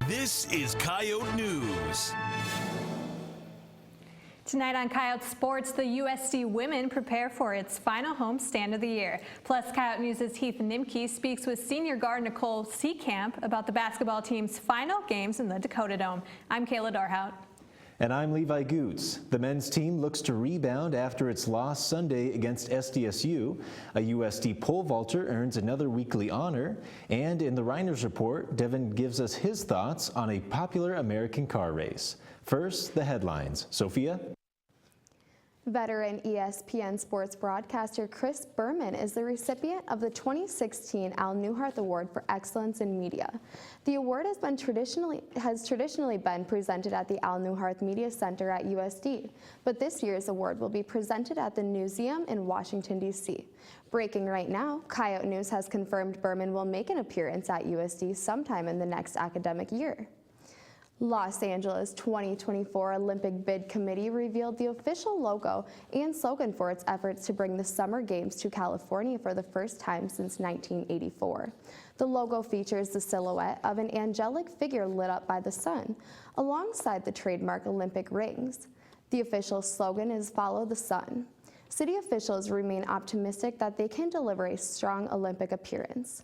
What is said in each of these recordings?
This is Coyote News. Tonight on Coyote Sports, the USD women prepare for its final homestand of the year. Plus, Coyote News' Heath Nimke speaks with senior guard Nicole Seecamp about the basketball team's final games in the Dakota Dome. I'm Kayla Dorhout. And I'm Levi Goots. The men's team looks to rebound after its loss Sunday against SDSU. A USD pole vaulter earns another weekly honor. And in the Reiners Report, Devin gives us his thoughts on a popular American car race. First, the headlines. Sophia? Veteran ESPN sports broadcaster Chris Berman is the recipient of the 2016 Al Newhart Award for Excellence in Media. The award has traditionally been presented at the Al Newhart Media Center at USD, but this year's award will be presented at the Newseum in Washington, D.C. Breaking right now, Coyote News has confirmed Berman will make an appearance at USD sometime in the next academic year. Los Angeles 2024 Olympic Bid Committee revealed the official logo and slogan for its efforts to bring the Summer Games to California for the first time since 1984. The logo features the silhouette of an angelic figure lit up by the sun, alongside the trademark Olympic rings. The official slogan is "Follow the Sun." City officials remain optimistic that they can deliver a strong Olympic appearance.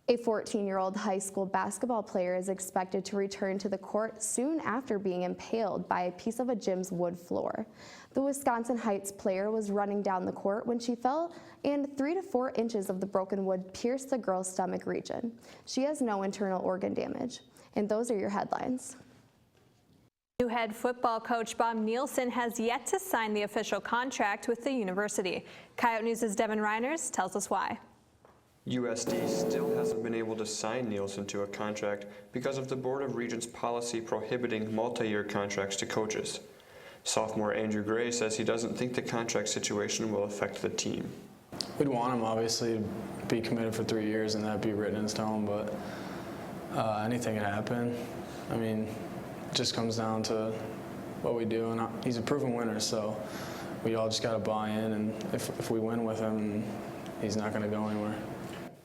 A 14-year-old high school basketball player is expected to return to the court soon after being impaled by a piece of a gym's wood floor. The Wisconsin Heights player was running down the court when she fell, and 3 to 4 inches of the broken wood pierced the girl's stomach region. She has no internal organ damage. And those are your headlines. New head football coach Bob Nielsen has yet to sign the official contract with the university. Coyote News' Devin Reiners tells us why. USD still hasn't been able to sign Nielsen to a contract because of the Board of Regents' policy prohibiting multi-year contracts to coaches. Sophomore Andrew Gray says he doesn't think the contract situation will affect the team. We'd want him, obviously, to be committed for 3 years and that be written in stone, but anything can happen. I mean, it just comes down to what we do, and he's a proven winner, so we all just got to buy in, and if we win with him, he's not going to go anywhere.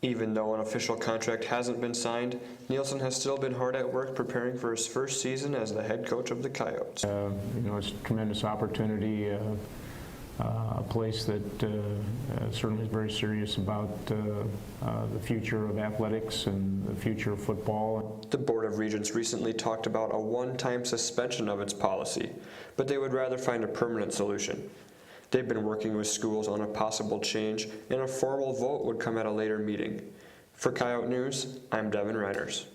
Even though an official contract hasn't been signed, Nielsen has still been hard at work preparing for his first season as the head coach of the Coyotes. It's a tremendous opportunity, a place that certainly is very serious about the future of athletics and the future of football. The Board of Regents recently talked about a one-time suspension of its policy, but they would rather find a permanent solution. They've been working with schools on a possible change, and a formal vote would come at a later meeting. For Coyote News, I'm Devin Reiners.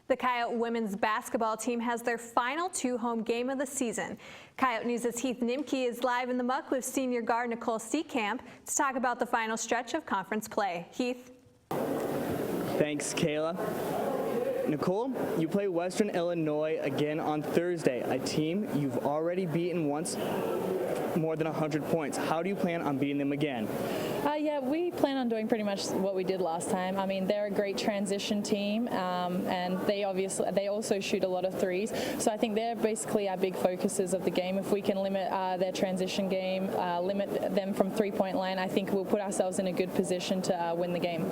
The Coyote women's basketball team has their final 2 home game of the season. Coyote News' Heath Nimke is live in the muck with senior guard Nicole Seecamp to talk about the final stretch of conference play. Heath? Thanks, Kayla. Nicole, you play Western Illinois again on Thursday, a team you've already beaten once more than 100 points. How do you plan on beating them again? Yeah, we plan on doing pretty much what we did last time. I mean, they're a great transition team, and they also shoot a lot of threes. So I think they're basically our big focuses of the game. If we can limit their transition game, limit them from three-point line, I think we'll put ourselves in a good position to win the game.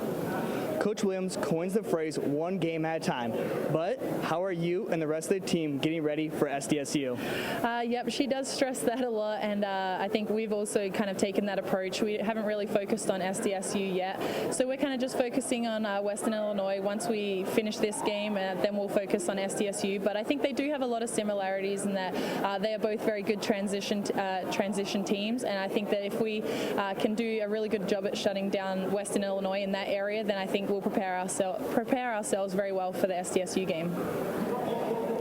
Coach Williams coins the phrase "one game at a time," but how are you and the rest of the team getting ready for SDSU? Yep, she does stress that a lot, and I think we've also kind of taken that approach. We haven't really focused on SDSU yet, so we're kind of just focusing on Western Illinois. Once we finish this game, then we'll focus on SDSU, but I think they do have a lot of similarities in that they are both very good transition teams, and I think that if we can do a really good job at shutting down Western Illinois in that area, then I think we'll prepare ourselves very well for the SDSU game.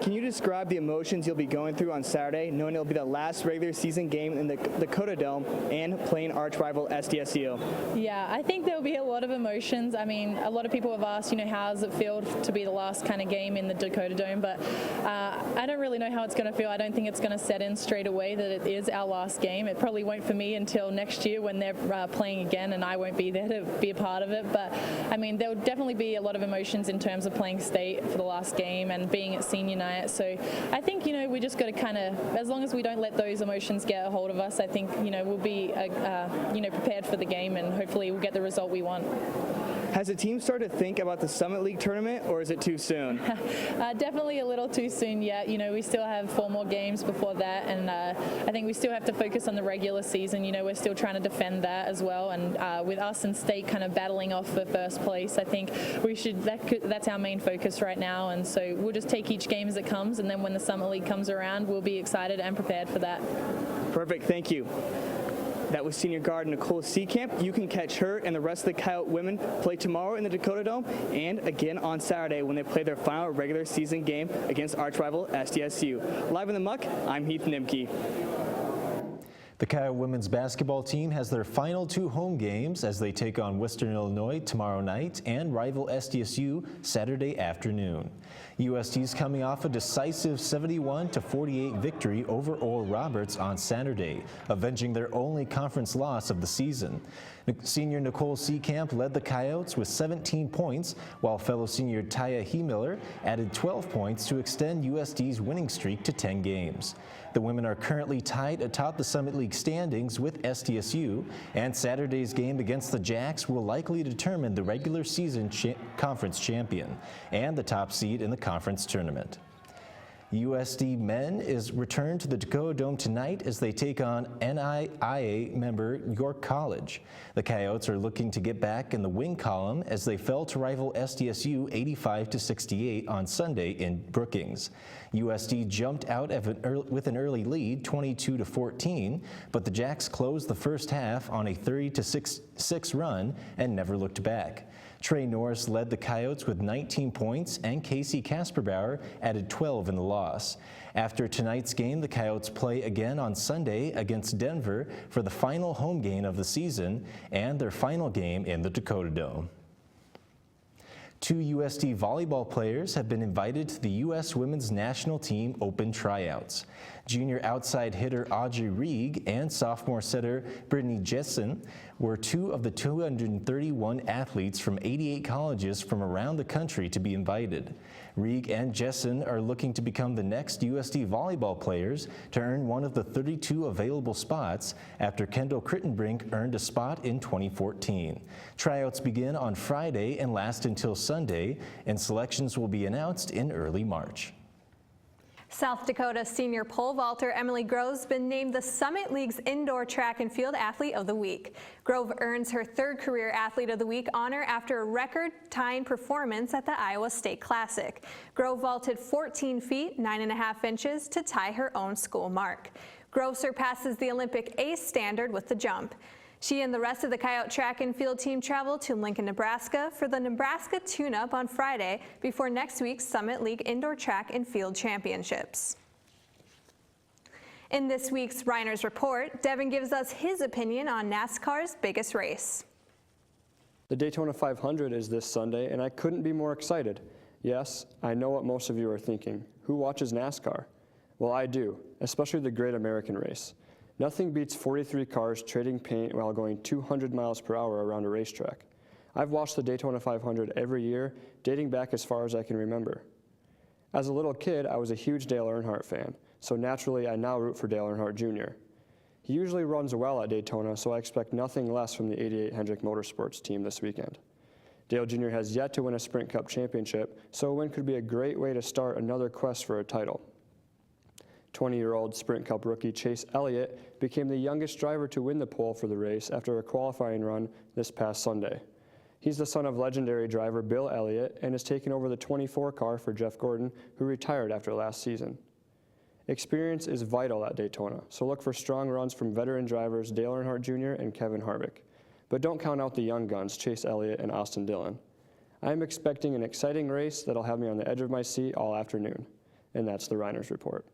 Can you describe the emotions you'll be going through on Saturday, knowing it'll be the last regular season game in the Dakota Dome and playing arch rival SDSU? Yeah, I think there'll be a lot of emotions. I mean, a lot of people have asked, how does it feel to be the last kind of game in the Dakota Dome, but I don't really know how it's going to feel. I don't think it's going to set in straight away that it is our last game. It probably won't for me until next year when they're playing again, and I won't be there to be a part of it. But, I mean, there will definitely be a lot of emotions in terms of playing state for the last game and being at senior night. So I think, we just got to kind of, as long as we don't let those emotions get a hold of us, I think, we'll be, prepared for the game, and hopefully we'll get the result we want. Has the team started to think about the Summit League tournament, or is it too soon? Definitely a little too soon yet. You know, we still have 4 more games before that, and I think we still have to focus on the regular season. You know, we're still trying to defend that as well, and with us and State kind of battling off for first place, I think we should. That's our main focus right now, and so we'll just take each game as it comes, and then when the Summit League comes around, we'll be excited and prepared for that. Perfect, thank you. That was senior guard Nicole Seecamp. You can catch her and the rest of the Coyote women play tomorrow in the Dakota Dome and again on Saturday when they play their final regular season game against arch rival SDSU. Live in the Muck, I'm Heath Nimke. The Coyote women's basketball team has their final 2 home games as they take on Western Illinois tomorrow night and rival SDSU Saturday afternoon. UST's coming off a decisive 71-48 victory over Oral Roberts on Saturday, avenging their only conference loss of the season. Senior Nicole Seecamp led the Coyotes with 17 points, while fellow senior Taya Miller added 12 points to extend USD's winning streak to 10 games. The women are currently tied atop the Summit League standings with SDSU, and Saturday's game against the Jacks will likely determine the regular season conference champion and the top seed in the conference tournament. USD men is returned to the Dakota Dome tonight as they take on NIIA member York College. The Coyotes are looking to get back in the win column as they fell to rival SDSU 85-68 on Sunday in Brookings. USD jumped out with an early lead, 22-14, but the Jacks closed the first half on a 30-6 run and never looked back. Trey Norris led the Coyotes with 19 points, and Casey Kasperbauer added 12 in the loss. After tonight's game, the Coyotes play again on Sunday against Denver for the final home game of the season and their final game in the Dakota Dome. 2 USD volleyball players have been invited to the U.S. Women's National Team Open Tryouts. Junior outside hitter Audrey Rieg and sophomore setter Brittany Jessen were 2 of the 231 athletes from 88 colleges from around the country to be invited. Rieg and Jessen are looking to become the next USD volleyball players to earn one of the 32 available spots after Kendall Crittenbrink earned a spot in 2014. Tryouts begin on Friday and last until Sunday, and selections will be announced in early March. South Dakota senior pole vaulter Emily Grove's been named the Summit League's Indoor Track and Field Athlete of the Week. Grove earns her 3rd Career Athlete of the Week honor after a record-tying performance at the Iowa State Classic. Grove vaulted 14 feet, 9.5 inches to tie her own school mark. Grove surpasses the Olympic ace standard with the jump. She and the rest of the Coyote track and field team travel to Lincoln, Nebraska for the Nebraska Tune-Up on Friday before next week's Summit League Indoor Track and Field Championships. In this week's Reiner's Report, Devin gives us his opinion on NASCAR's biggest race. The Daytona 500 is this Sunday, and I couldn't be more excited. Yes, I know what most of you are thinking. Who watches NASCAR? Well, I do, especially the Great American Race. Nothing beats 43 cars trading paint while going 200 miles per hour around a racetrack. I've watched the Daytona 500 every year, dating back as far as I can remember. As a little kid, I was a huge Dale Earnhardt fan, so naturally I now root for Dale Earnhardt Jr. He usually runs well at Daytona, so I expect nothing less from the 88 Hendrick Motorsports team this weekend. Dale Jr. has yet to win a Sprint Cup championship, so a win could be a great way to start another quest for a title. 20-year-old Sprint Cup rookie Chase Elliott became the youngest driver to win the pole for the race after a qualifying run this past Sunday. He's the son of legendary driver Bill Elliott and has taken over the 24 car for Jeff Gordon, who retired after last season. Experience is vital at Daytona, so look for strong runs from veteran drivers Dale Earnhardt Jr. and Kevin Harvick. But don't count out the young guns, Chase Elliott and Austin Dillon. I'm expecting an exciting race that'll have me on the edge of my seat all afternoon. And that's the Reiner's Report.